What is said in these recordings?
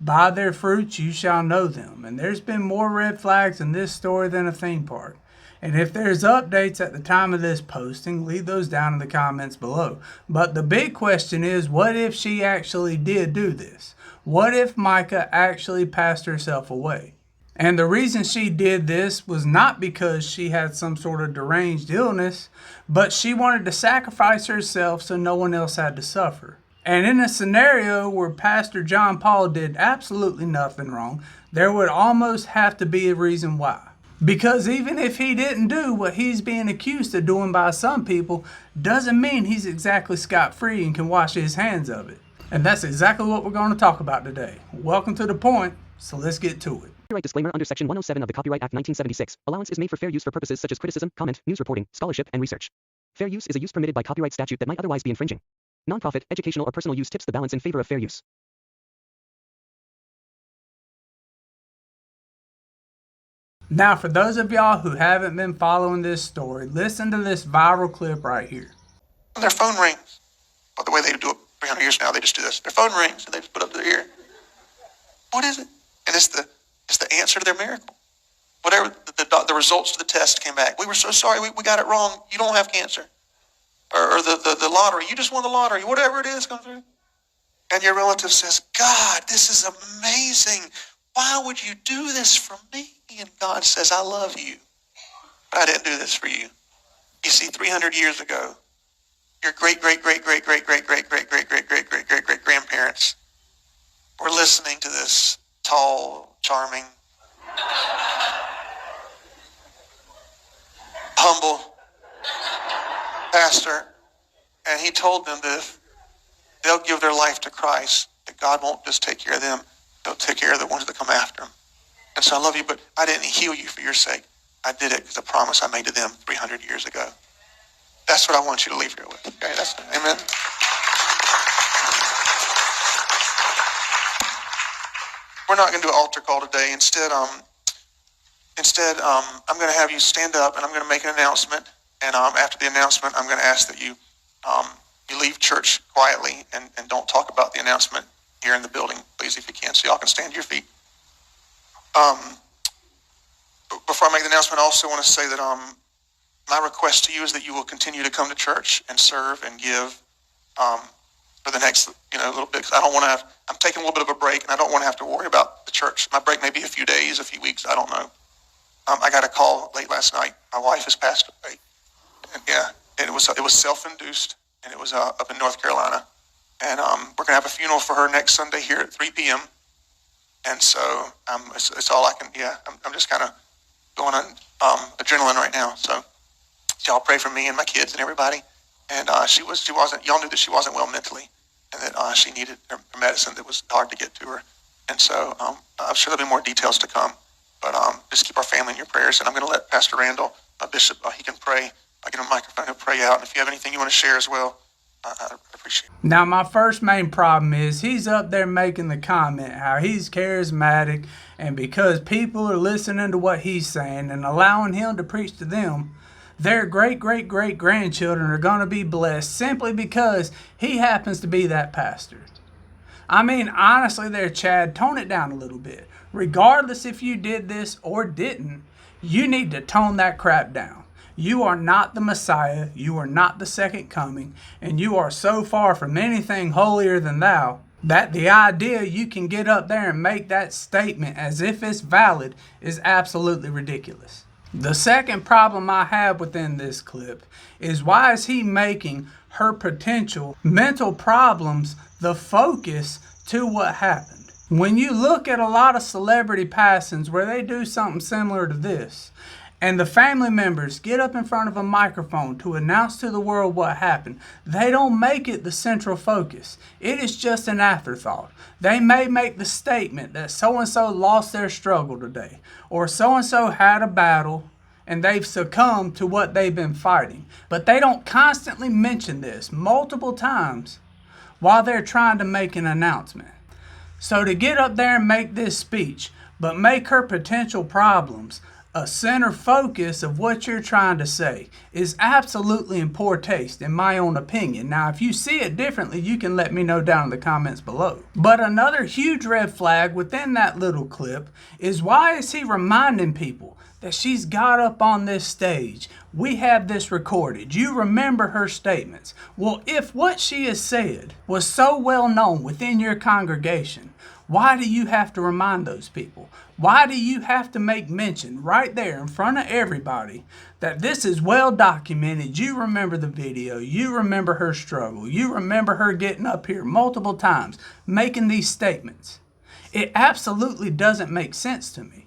By their fruits you shall know them. And there's been more red flags in this story than a theme park. And if there's updates at the time of this posting, leave those down in the comments below. But the big question is, what if she actually did do this? What if Mica actually passed herself away? And the reason she did this was not because she had some sort of deranged illness, but she wanted to sacrifice herself so no one else had to suffer. And in a scenario where Pastor John Paul did absolutely nothing wrong, there would almost have to be a reason why. Because even if he didn't do what he's being accused of doing by some people, doesn't mean he's exactly scot-free and can wash his hands of it. And that's exactly what we're going to talk about today. Welcome to The Point, so let's get to it. Copyright disclaimer under Section 107 of the Copyright Act 1976. Allowance is made for fair use for purposes such as criticism, comment, news reporting, scholarship, and research. Fair use is a use permitted by copyright statute that might otherwise be infringing. Nonprofit, educational, or personal use tips the balance in favor of fair use. Now, for those of y'all who haven't been following this story, listen to this viral clip right here. Their phone rings. By the way, they do it 300 years now. They just do this. Their phone rings and they just put it up to their ear. What is it? And it's the answer to their miracle. Whatever the results of the test came back. We were so sorry. We got it wrong. You don't have cancer. Or the lottery. You just won the lottery. Whatever it is, come through. And your relative says, God, this is amazing. Why would you do this for me? And God says, I love you, but I didn't do this for you. You see, 300 years ago, your great-great-great-great-great-great-great-great-great-great-great-great-grandparents were listening to this tall, charming, humble pastor, and he told them that if they'll give their life to Christ, that God won't just take care of them, he'll take care of the ones that come after them. And so I love you, but I didn't heal you for your sake. I did it because the promise I made to them 300 years ago. That's what I want you to leave here with. Okay, that's amen. We're not going to do an altar call today. Instead, I'm going to have you stand up and I'm going to make an announcement. And after the announcement, I'm going to ask that you leave church quietly and don't talk about the announcement here in the building, please, if you can. So y'all can stand to your feet. Before I make the announcement, I also want to say that my request to you is that you will continue to come to church and serve and give for the next little bit. Cause I don't want to I'm taking a little bit of a break, and I don't want to have to worry about the church. My break may be a few days, a few weeks, I don't know. I got a call late last night. My wife has passed away. And it was self-induced, and it was up in North Carolina. And we're going to have a funeral for her next Sunday here at 3 p.m. And so it's all I can, I'm just kind of going on adrenaline right now. So y'all pray for me and my kids and everybody. And she wasn't, y'all knew that she wasn't well mentally, and that she needed her medicine that was hard to get to her. And so I'm sure there'll be more details to come. But just keep our family in your prayers. And I'm going to let Pastor Randall, Bishop, he can pray. I give him a microphone to pray out. And if you have anything you want to share as well, I appreciate it. Now, my first main problem is he's up there making the comment how he's charismatic, and because people are listening to what he's saying and allowing him to preach to them, their great-great-great-grandchildren are going to be blessed simply because he happens to be that pastor. I mean, honestly there, Chad, tone it down a little bit. Regardless if you did this or didn't, you need to tone that crap down. You are not the Messiah, you are not the second coming, and you are so far from anything holier than thou that the idea you can get up there and make that statement as if it's valid is absolutely ridiculous. The second problem I have within this clip is, why is he making her potential mental problems the focus to what happened? When you look at a lot of celebrity passings where they do something similar to this, and the family members get up in front of a microphone to announce to the world what happened, they don't make it the central focus. It is just an afterthought. They may make the statement that so-and-so lost their struggle today, or so-and-so had a battle and they've succumbed to what they've been fighting. But they don't constantly mention this multiple times while they're trying to make an announcement. So to get up there and make this speech, but make her potential problems a center focus of what you're trying to say is absolutely in poor taste, in my own opinion. Now, if you see it differently, you can let me know down in the comments below. But another huge red flag within that little clip is, why is he reminding people that she's got up on this stage? We have this recorded. You remember her statements. Well, if what she has said was so well known within your congregation, why do you have to remind those people? Why do you have to make mention right there in front of everybody that this is well documented? You remember the video. You remember her struggle. You remember her getting up here multiple times making these statements. It absolutely doesn't make sense to me.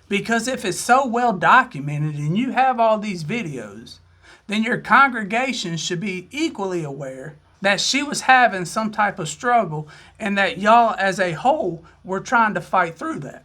Because if it's so well documented and you have all these videos, then your congregation should be equally aware that she was having some type of struggle and that y'all as a whole were trying to fight through that.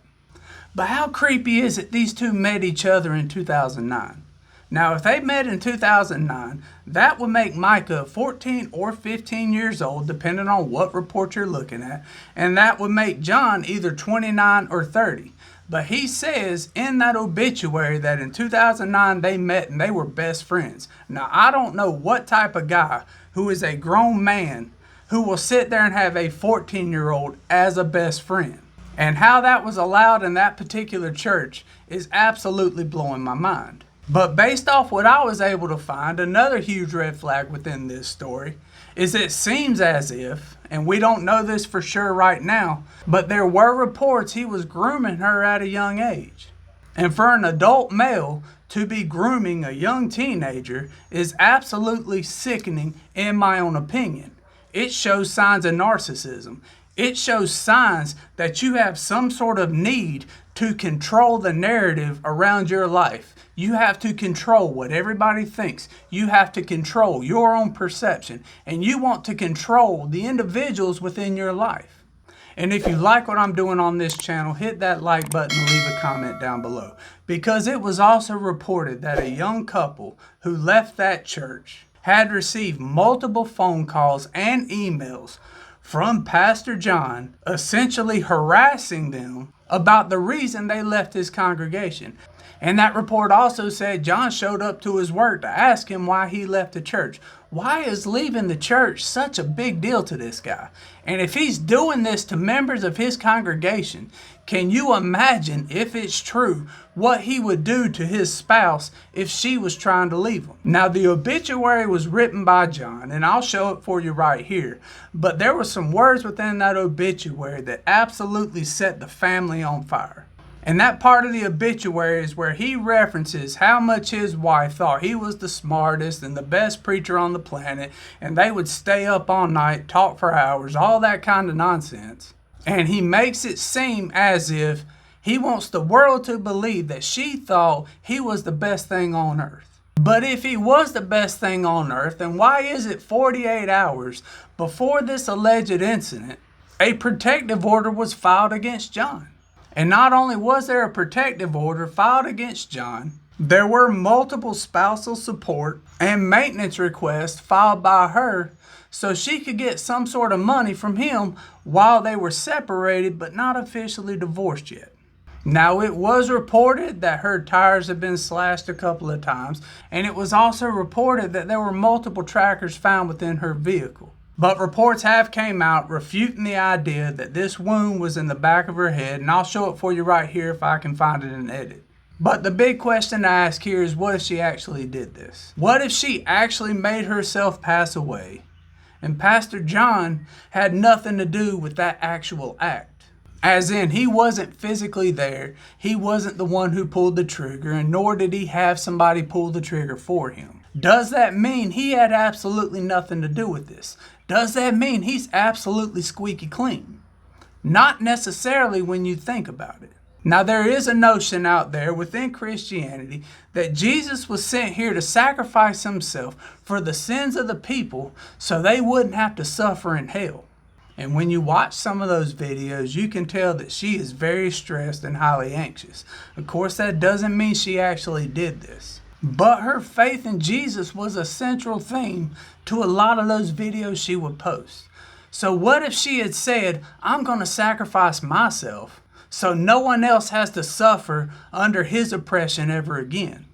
But how creepy is it these two met each other in 2009? Now, if they met in 2009, that would make Mica 14 or 15 years old, depending on what report you're looking at, and that would make John either 29 or 30. But he says in that obituary that in 2009 they met and they were best friends. Now, I don't know what type of guy who is a grown man who will sit there and have a 14-year-old as a best friend. And how that was allowed in that particular church is absolutely blowing my mind. But based off what I was able to find, another huge red flag within this story is it seems as if, and we don't know this for sure right now, but there were reports he was grooming her at a young age. And for an adult male to be grooming a young teenager is absolutely sickening in my own opinion. It shows signs of narcissism. It shows signs that you have some sort of need to control the narrative around your life. You have to control what everybody thinks. You have to control your own perception. And you want to control the individuals within your life. And if you like what I'm doing on this channel, hit that like button and leave a comment down below. Because it was also reported that a young couple who left that church had received multiple phone calls and emails from Pastor John, essentially harassing them about the reason they left his congregation. And that report also said John showed up to his work to ask him why he left the church. Why is leaving the church such a big deal to this guy? And if he's doing this to members of his congregation, can you imagine, if it's true, what he would do to his spouse if she was trying to leave him? Now, the obituary was written by John, and I'll show it for you right here. But there were some words within that obituary that absolutely set the family on fire. And that part of the obituary is where he references how much his wife thought he was the smartest and the best preacher on the planet, and they would stay up all night, talk for hours, all that kind of nonsense. And he makes it seem as if he wants the world to believe that she thought he was the best thing on earth. But if he was the best thing on earth, then why is it 48 hours before this alleged incident, a protective order was filed against John? And not only was there a protective order filed against John, there were multiple spousal support and maintenance requests filed by her so she could get some sort of money from him while they were separated but not officially divorced yet. Now, it was reported that her tires had been slashed a couple of times, and it was also reported that there were multiple trackers found within her vehicle. But reports have came out refuting the idea that this wound was in the back of her head, and I'll show it for you right here if I can find it in edit. But the big question to ask here is, what if she actually did this? What if she actually made herself pass away, and Pastor John had nothing to do with that actual act? As in, he wasn't physically there, he wasn't the one who pulled the trigger, and nor did he have somebody pull the trigger for him. Does that mean he had absolutely nothing to do with this? Does that mean he's absolutely squeaky clean? Not necessarily when you think about it. Now, there is a notion out there within Christianity that Jesus was sent here to sacrifice himself for the sins of the people so they wouldn't have to suffer in hell. And when you watch some of those videos, you can tell that she is very stressed and highly anxious. Of course, that doesn't mean she actually did this. But her faith in Jesus was a central theme to a lot of those videos she would post. So what if she had said, I'm going to sacrifice myself so no one else has to suffer under his oppression ever again.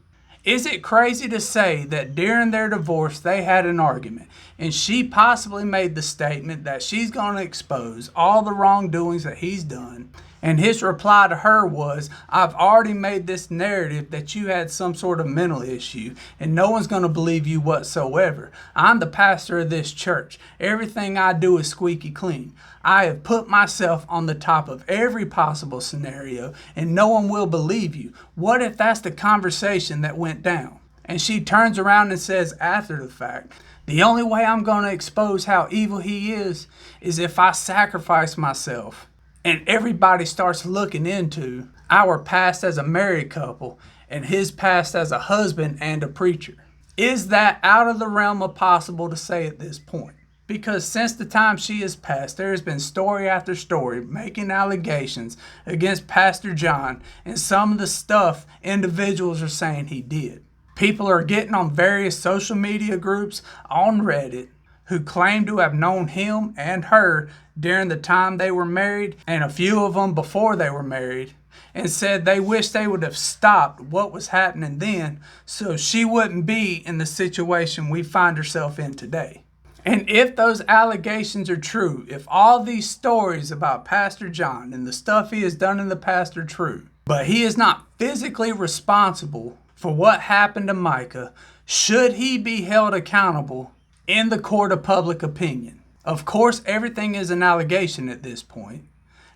Is it crazy to say that during their divorce they had an argument and she possibly made the statement that she's going to expose all the wrongdoings that he's done, and his reply to her was, "I've already made this narrative that you had some sort of mental issue and no one's going to believe you whatsoever. I'm the pastor of this church. Everything I do is squeaky clean. I have put myself on the top of every possible scenario and no one will believe you." What if that's the conversation that went down? And she turns around and says after the fact, "The only way I'm going to expose how evil he is if I sacrifice myself." And everybody starts looking into our past as a married couple and his past as a husband and a preacher. Is that out of the realm of possible to say at this point? Because since the time she has passed, there has been story after story making allegations against Pastor John and some of the stuff individuals are saying he did. People are getting on various social media groups on Reddit who claim to have known him and her during the time they were married, and a few of them before they were married, and said they wish they would have stopped what was happening then so she wouldn't be in the situation we find herself in today. And if those allegations are true, if all these stories about Pastor John and the stuff he has done in the past are true, but he is not physically responsible for what happened to Mica, should he be held accountable in the court of public opinion? Of course, everything is an allegation at this point.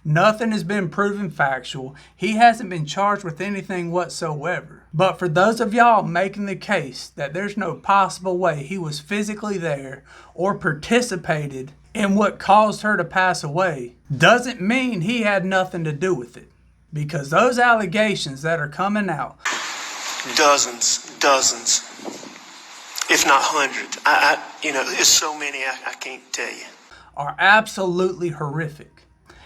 Nothing has been proven factual. He hasn't been charged with anything whatsoever. But for those of y'all making the case that there's no possible way he was physically there or participated in what caused her to pass away, doesn't mean he had nothing to do with it. Because those allegations that are coming out, dozens, if not hundreds. There's so many I can't tell you. Are absolutely horrific.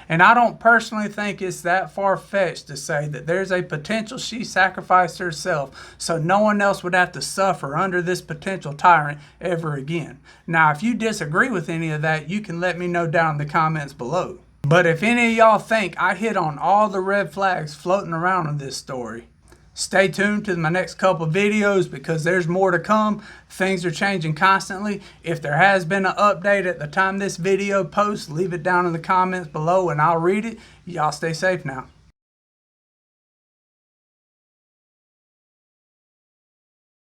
And I don't personally think it's that far-fetched to say that there's a potential she sacrificed herself so no one else would have to suffer under this potential tyrant ever again. Now, if you disagree with any of that, you can let me know down in the comments below. But if any of y'all think I hit on all the red flags floating around in this story, stay tuned to my next couple videos because there's more to come. Things are changing constantly. If there has been an update at the time this video posts, leave it down in the comments below and I'll read it. Y'all stay safe now.